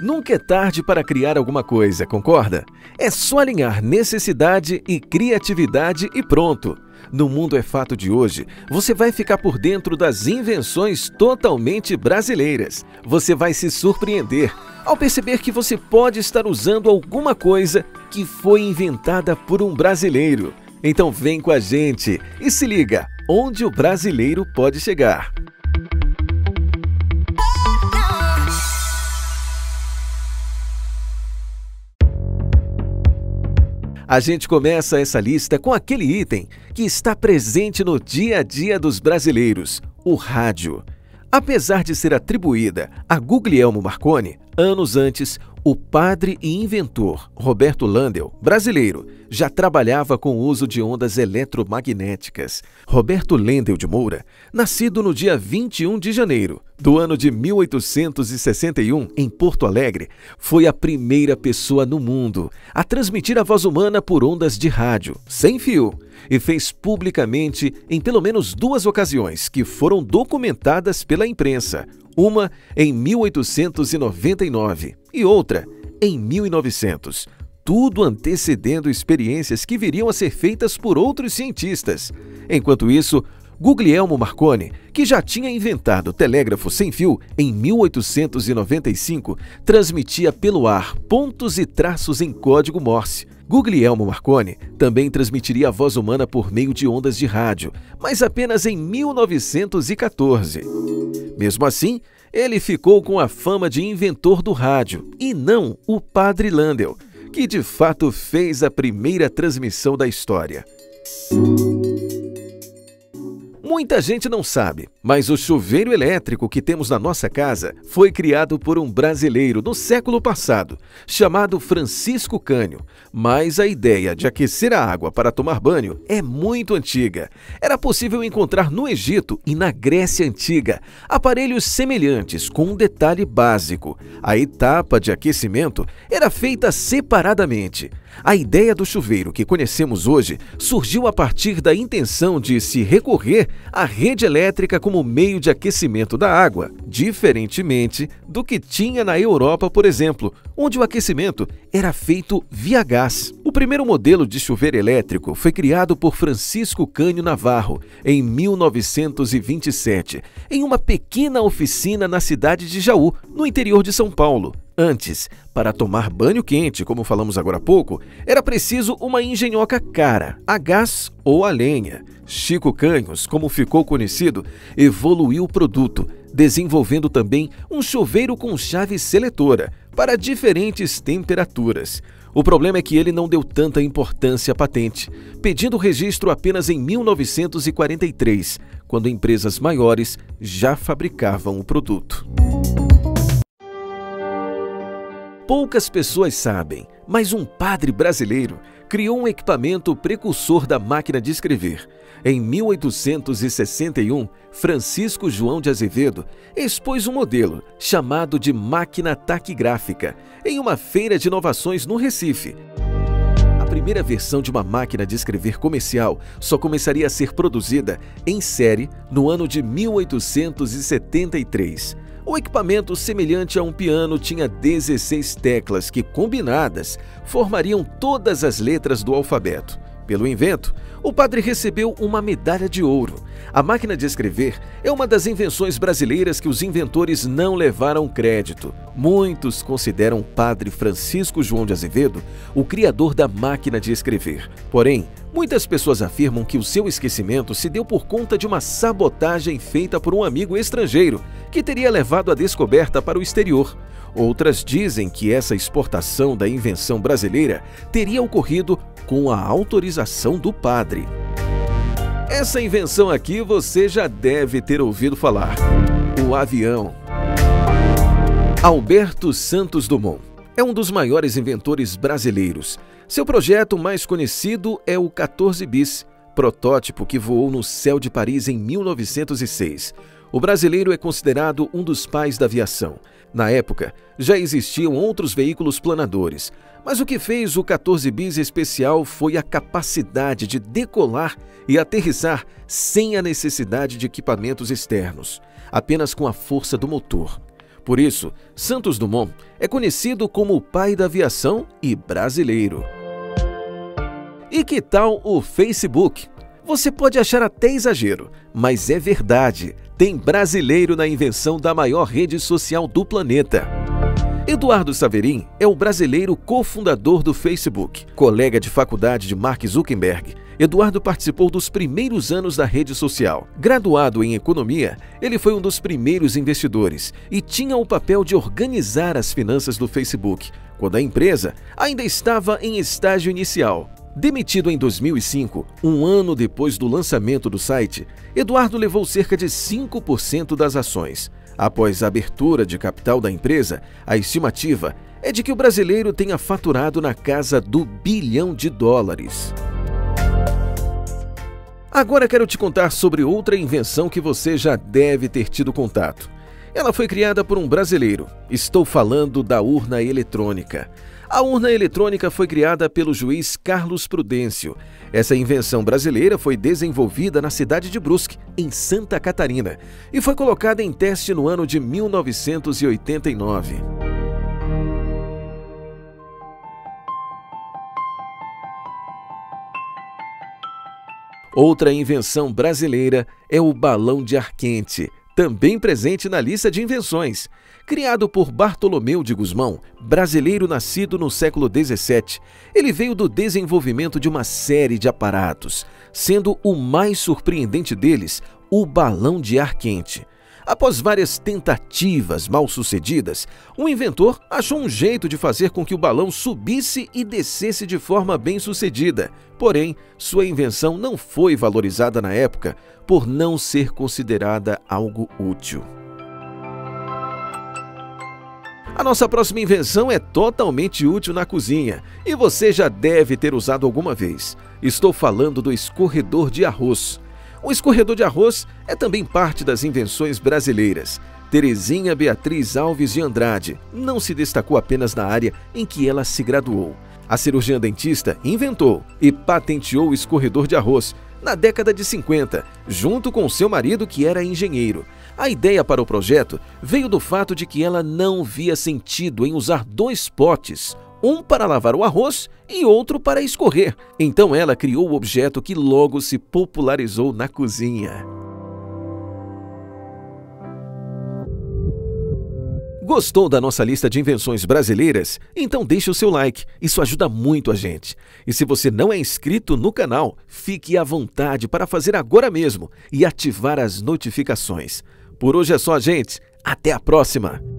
Nunca é tarde para criar alguma coisa, concorda? É só alinhar necessidade e criatividade e pronto! No Mundo é Fato de hoje, você vai ficar por dentro das invenções totalmente brasileiras. Você vai se surpreender ao perceber que você pode estar usando alguma coisa que foi inventada por um brasileiro. Então vem com a gente e se liga onde o brasileiro pode chegar. A gente começa essa lista com aquele item que está presente no dia a dia dos brasileiros, o rádio. Apesar de ser atribuída a Guglielmo Marconi, anos antes, o padre e inventor Roberto Landel, brasileiro, já trabalhava com o uso de ondas eletromagnéticas. Roberto Landel de Moura, nascido no dia 21 de janeiro do ano de 1861, em Porto Alegre, foi a primeira pessoa no mundo a transmitir a voz humana por ondas de rádio, sem fio, e fez publicamente em pelo menos 2 ocasiões que foram documentadas pela imprensa, uma em 1899 e outra em 1900, tudo antecedendo experiências que viriam a ser feitas por outros cientistas. Enquanto isso, Guglielmo Marconi, que já tinha inventado o telégrafo sem fio em 1895, transmitia pelo ar pontos e traços em código Morse. Guglielmo Marconi também transmitiria a voz humana por meio de ondas de rádio, mas apenas em 1914. Mesmo assim, ele ficou com a fama de inventor do rádio, e não o padre Landel, que de fato fez a primeira transmissão da história. Muita gente não sabe, mas o chuveiro elétrico que temos na nossa casa foi criado por um brasileiro no século passado, chamado Francisco Cânio. Mas a ideia de aquecer a água para tomar banho é muito antiga. Era possível encontrar no Egito e na Grécia Antiga aparelhos semelhantes com um detalhe básico. A etapa de aquecimento era feita separadamente. A ideia do chuveiro que conhecemos hoje surgiu a partir da intenção de se recorrer à rede elétrica como meio de aquecimento da água, diferentemente do que tinha na Europa, por exemplo, onde o aquecimento era feito via gás. O primeiro modelo de chuveiro elétrico foi criado por Francisco Cânio Navarro em 1927, em uma pequena oficina na cidade de Jaú, no interior de São Paulo. Antes, para tomar banho quente, como falamos agora há pouco, era preciso uma engenhoca cara, a gás ou a lenha. Chico Canhos, como ficou conhecido, evoluiu o produto, desenvolvendo também um chuveiro com chave seletora para diferentes temperaturas. O problema é que ele não deu tanta importância à patente, pedindo registro apenas em 1943, quando empresas maiores já fabricavam o produto. Poucas pessoas sabem, mas um padre brasileiro criou um equipamento precursor da máquina de escrever. Em 1861, Francisco João de Azevedo expôs um modelo chamado de máquina taquigráfica em uma feira de inovações no Recife. A primeira versão de uma máquina de escrever comercial só começaria a ser produzida em série no ano de 1873. O equipamento, semelhante a um piano, tinha 16 teclas que, combinadas, formariam todas as letras do alfabeto. Pelo invento, o padre recebeu uma medalha de ouro. A máquina de escrever é uma das invenções brasileiras que os inventores não levaram crédito. Muitos consideram o padre Francisco João de Azevedo o criador da máquina de escrever. Porém, muitas pessoas afirmam que o seu esquecimento se deu por conta de uma sabotagem feita por um amigo estrangeiro, que teria levado a descoberta para o exterior. Outras dizem que essa exportação da invenção brasileira teria ocorrido com a autorização do padre. Essa invenção aqui você já deve ter ouvido falar: o avião. Alberto Santos Dumont é um dos maiores inventores brasileiros. Seu projeto mais conhecido é o 14 bis, protótipo que voou no céu de Paris em 1906. O brasileiro é considerado um dos pais da aviação. Na época, já existiam outros veículos planadores, mas o que fez o 14 bis especial foi a capacidade de decolar e aterrissar sem a necessidade de equipamentos externos, apenas com a força do motor. Por isso, Santos Dumont é conhecido como o pai da aviação e brasileiro. E que tal o Facebook? Você pode achar até exagero, mas é verdade. Tem brasileiro na invenção da maior rede social do planeta. Eduardo Saverin é o brasileiro cofundador do Facebook. Colega de faculdade de Mark Zuckerberg, Eduardo participou dos primeiros anos da rede social. Graduado em economia, ele foi um dos primeiros investidores e tinha o papel de organizar as finanças do Facebook, quando a empresa ainda estava em estágio inicial. Demitido em 2005, um ano depois do lançamento do site, Eduardo levou cerca de 5% das ações. Após a abertura de capital da empresa, a estimativa é de que o brasileiro tenha faturado na casa do US$ 1 bilhão. Agora quero te contar sobre outra invenção que você já deve ter tido contato. Ela foi criada por um brasileiro. Estou falando da urna eletrônica. A urna eletrônica foi criada pelo juiz Carlos Prudêncio. Essa invenção brasileira foi desenvolvida na cidade de Brusque, em Santa Catarina, e foi colocada em teste no ano de 1989. Outra invenção brasileira é o balão de ar quente, também presente na lista de invenções. Criado por Bartolomeu de Gusmão, brasileiro nascido no século XVII, ele veio do desenvolvimento de uma série de aparatos, sendo o mais surpreendente deles o balão de ar quente. Após várias tentativas mal-sucedidas, o inventor achou um jeito de fazer com que o balão subisse e descesse de forma bem-sucedida. Porém, sua invenção não foi valorizada na época por não ser considerada algo útil. A nossa próxima invenção é totalmente útil na cozinha e você já deve ter usado alguma vez. Estou falando do escorredor de arroz. O escorredor de arroz é também parte das invenções brasileiras. Terezinha Beatriz Alves de Andrade não se destacou apenas na área em que ela se graduou. A cirurgiã dentista inventou e patenteou o escorredor de arroz na década de 50, junto com seu marido, que era engenheiro. A ideia para o projeto veio do fato de que ela não via sentido em usar dois potes, um para lavar o arroz e outro para escorrer. Então ela criou o objeto que logo se popularizou na cozinha. Gostou da nossa lista de invenções brasileiras? Então deixe o seu like, isso ajuda muito a gente. E se você não é inscrito no canal, fique à vontade para fazer agora mesmo e ativar as notificações. Por hoje é só, gente. Até a próxima!